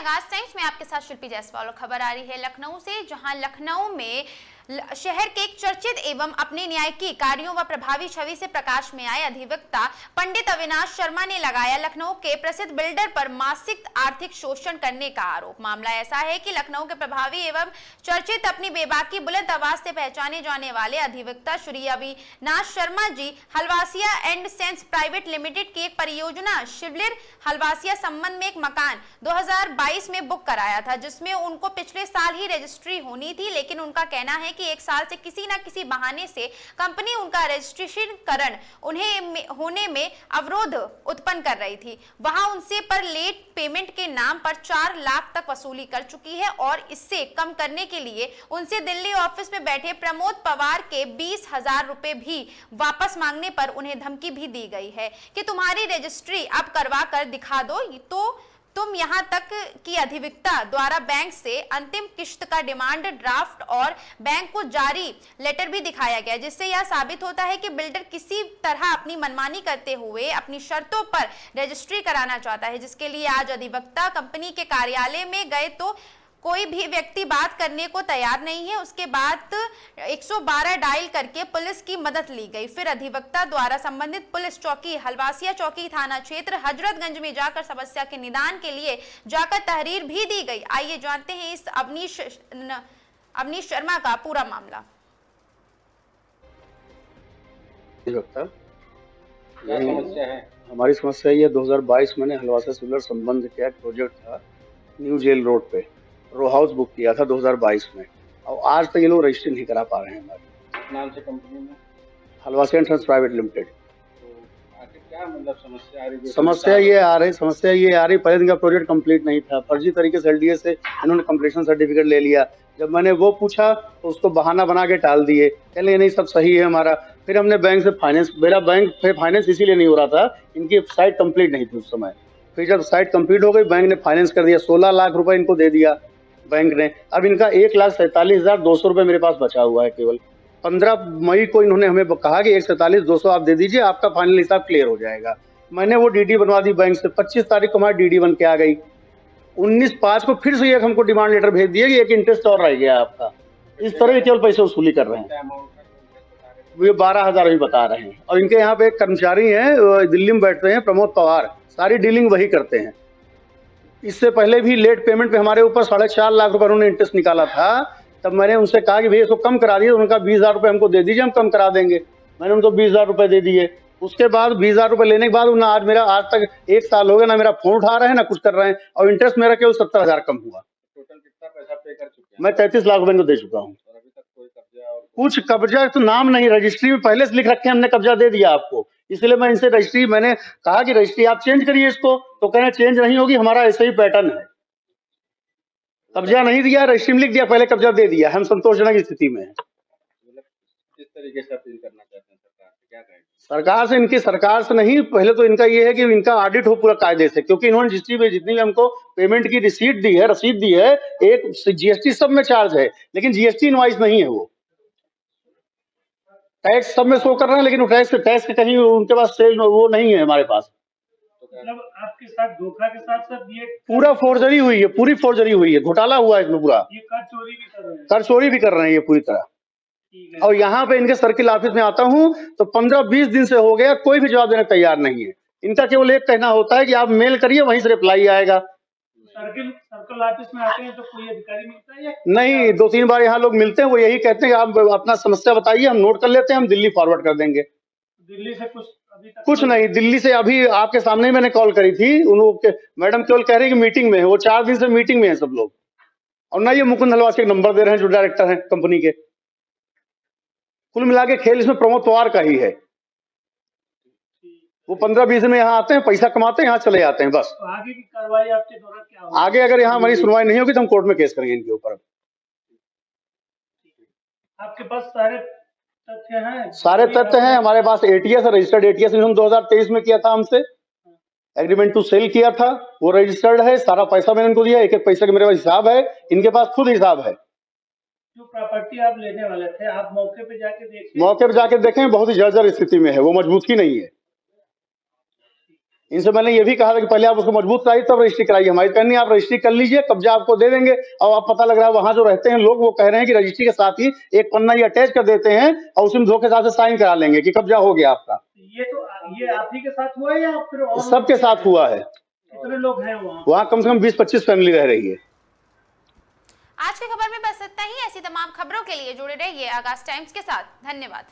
आगाज टाइम्स में आपके साथ शिल्पी जायसवाल। खबर आ रही है लखनऊ से, जहां लखनऊ में शहर के एक चर्चित एवं अपने न्याय की कार्यों व प्रभावी छवि से प्रकाश में आए अधिवक्ता पंडित अविनाश शर्मा ने लगाया लखनऊ के प्रसिद्ध बिल्डर पर मासिक आर्थिक शोषण करने का आरोप। मामला ऐसा है कि लखनऊ के प्रभावी एवं चर्चित अपनी बेबाकी बुलंद आवाज से पहचाने जाने वाले अधिवक्ता Shri Avinash Sharma ji Halwasia and sons private limited की एक परियोजना शिवलिर हलवासिया संबंध में एक मकान 2022 में बुक कराया था, जिसमें उनको पिछले साल ही रजिस्ट्री होनी थी। लेकिन उनका कहना है कि एक साल से किसी न किसी बहाने से कंपनी उनका रजिस्ट्रेशन करण उन्हें होने में अवरोध उत्पन्न कर रही थी। वहां उनसे पर लेट पेमेंट के नाम पर 4 लाख तक वसूली कर चुकी है और इससे कम करने के लिए उनसे दिल्ली ऑफिस में बैठे प्रमोद पवार के 20,000 रुपए भी वापस मांगने पर उन्हें धमकी भी दी गई है कि तुम्हारी रजिस्ट्री अब करवा कर दिखा दो तो तुम यहां तक कि अधिवक्ता द्वारा बैंक से अंतिम किश्त का डिमांड ड्राफ्ट और बैंक को जारी लेटर भी दिखाया गया, जिससे यह साबित होता है कि बिल्डर किसी तरह अपनी मनमानी करते हुए अपनी शर्तों पर रजिस्ट्री कराना चाहता है। जिसके लिए आज अधिवक्ता कंपनी के कार्यालय में गए तो कोई भी व्यक्ति बात करने को तैयार नहीं है। उसके बाद 112 डायल करके पुलिस की मदद ली गई। फिर अधिवक्ता द्वारा संबंधित पुलिस चौकी हलवासिया चौकी थाना क्षेत्र हजरतगंज में जाकर समस्या के निदान के लिए जाकर तहरीर भी दी गई। आइए जानते हैं इस अवनीश शर्मा का पूरा मामला। समस्या है हमारी समस्या ये 2022 मैंने हलवासिया सिविल संबंध का एक प्रोजेक्ट था न्यू जेल रोड पे रो हाउस बुक किया था 2022 में, और आज तक ये लोग रजिस्ट्री नहीं करा पा रहे हैं। हमारे नाम से कंपनी में Halwasia and sons private limited. तो आखिर क्या मतलब समस्या आ रही है? समस्या ये आ रही पहले दिन का प्रोजेक्ट कंप्लीट नहीं था। फर्जी तरीके से एलडीए से इन्होंने कंप्लीशन सर्टिफिकेट ले लिया। जब मैंने वो पूछा तो उसको बहाना बना के टाल दिए, कहने नहीं सब सही है हमारा। फिर हमने बैंक से फाइनेंस, मेरा बैंक पे फाइनेंस इसीलिए नहीं हो रहा था, इनकी साइट कंप्लीट नहीं थी उस समय। फिर जब साइट कंप्लीट हो गई बैंक ने फाइनेंस कर दिया, 16 लाख रुपए इनको दे दिया बैंक ने। अब इनका 1,47,200 रुपए मेरे पास बचा हुआ है केवल। 15 मई को इन्होंने हमें कहा कि 1,47,200 आप दे दीजिए, आपका फाइनल हिसाब क्लियर हो जाएगा। मैंने वो डीडी बनवा दी बैंक से। 25 तारीख को हमारी डीडी बन के आ गई। 19/5 को फिर से एक हमको डिमांड लेटर भेज दिया कि एक इंटरेस्ट और रह गया आपका। इस तरह केवल पैसे वसूली कर रहे हैं। वो 12,000 भी बता रहे हैं। और इनके यहाँ पे एक कर्मचारी हैं दिल्ली में बैठते हैं प्रमोद पवार, सारी डीलिंग वही करते हैं। इससे पहले भी लेट पेमेंट पे हमारे ऊपर 4.5 लाख रुपए उन्होंने इंटरेस्ट निकाला था। तब मैंने उनसे कहा कि भैया इसको कम करा दिए। उनका 20,000 रुपए हमको दे दीजिए, हम कम करा देंगे। मैंने उनको 20,000 रुपए दे दिए। उसके बाद 20,000 रुपए लेने के बाद उन्होंने आज तक 1 साल हो गया ना मेरा फोन उठा रहे हैं ना कुछ कर रहे हैं, और इंटरेस्ट मेरा केवल 70,000 कम हुआ। टोटल कितना पैसा पे कर चुके हैं? मैं 33 लाख रुपए को दे चुका हूँ। और अभी तक कोई कब्जा और कुछ कब्जा तो नाम नहीं, रजिस्ट्री में पहले से लिख रखे हैं हमने कब्जा दे दिया आपको। इसलिए मैं इनसे रजिस्ट्री, मैंने कहा कि रजिस्ट्री आप चेंज करिए इसको, तो कहना चेंज नहीं होगी, हमारा ऐसे ही पैटर्न है। कब्जा नहीं दिया, रजिस्ट्री में लिख दिया, पहले कब्जा दे दिया। हम संतोषजनक स्थिति में हैं। मतलब किस तरीके से अपील करना चाहते हैं सरकार से, क्या कहेंगे? सरकार से नहीं, पहले तो इनका ये है कि इनका ऑडिट हो पूरा कायदे से, क्योंकि इन्होंने जितनी भी हमको पेमेंट की रसीद दी है, एक जीएसटी सब में चार्ज है, लेकिन जीएसटी इनवाइस नहीं है। वो टैक्स सब में शो कर रहे हैं, लेकिन वो टैक्स के कहीं उनके पास सेल वो नहीं है हमारे पास। मतलब आपके साथ धोखा के साथ साथ ये पूरा फोर्जरी हुई है, पूरी फोर्जरी हुई है, घोटाला हुआ है इसमें पूरा। ये कर चोरी भी कर रहे हैं। कर चोरी भी कर रहे हैं ये पूरी तरह। ठीक है। और यहाँ पे इनके सर्किल ऑफिस में आता हूँ तो 15-20 दिन से हो गया, कोई भी जवाब देने तैयार नहीं है। इनका केवल एक कहना होता है कि आप मेल करिए, वहीं से रिप्लाई आएगा। सर्कल ऑफिस में आते हैं तो कोई अधिकारी मिलता है या नहीं, 2-3 बार यहाँ लोग मिलते हैं, वो यही कहते हैं कि आप अपना समस्या बताइए, हम नोट कर लेते हैं, हम दिल्ली फॉरवर्ड कर देंगे। दिल्ली से कुछ अभी तक कुछ नहीं, दिल्ली से अभी आपके सामने ही मैंने कॉल करी थी, उन्होंने मैडम केवल कह रही कि मीटिंग में है। वो 4 दिन से मीटिंग में है सब लोग। और ना ये मुकुंद हलवासिया के नंबर दे रहे हैं जो डायरेक्टर हैं कंपनी के। कुल मिला के खेल इसमें प्रमोद पवार का ही है। वो 15-20 दिन में यहाँ आते हैं, पैसा कमाते हैं, यहाँ चले जाते हैं बस। तो आगे की कार्रवाई आपके द्वारा क्या होगी? आगे अगर यहाँ हमारी सुनवाई नहीं होगी तो हम कोर्ट में केस करेंगे इनके ऊपर। आपके पास सारे तथ्य हैं? सारे तथ्य हैं हमारे पास। एटीएस रजिस्टर्ड एटीएस इन्होंने 2023 में किया था, हमसे एग्रीमेंट टू सेल किया था, वो रजिस्टर्ड है। सारा पैसा मैंने इनको दिया, एक एक पैसे का मेरे पास हिसाब है, इनके पास खुद हिसाब है। जो प्रॉपर्टी आप लेने वाले थे, आप मौके पे जाके देखिए। मौके पे जाके देखें, बहुत ही जर्जर स्थिति में है, वो मजबूत ही नहीं है। इनसे मैंने ये भी कहा था कि पहले आप उसको मजबूत कराइए तब रजिस्ट्री कराइए। हमारी कहनी आप रजिस्ट्री कर लीजिए, कब्जा आपको दे देंगे। और आप पता लग रहा है वहां जो रहते हैं लोग वो कह रहे हैं कि रजिस्ट्री के साथ ही एक पन्ना ये अटैच कर देते हैं और उसी में धोखे साथ से साइन करा लेंगे कि कब्जा हो गया आपका। ये आप ही के साथ हुआ है या फिर और सबके साथ हुआ है। कितने लोग हैं वहाँ? वहाँ कम से कम 20-25 फैमिली रह रही है। आज की खबर में बस इतना ही। ऐसी तमाम खबरों के लिए जुड़े रहिए आगाज टाइम्स के साथ। धन्यवाद।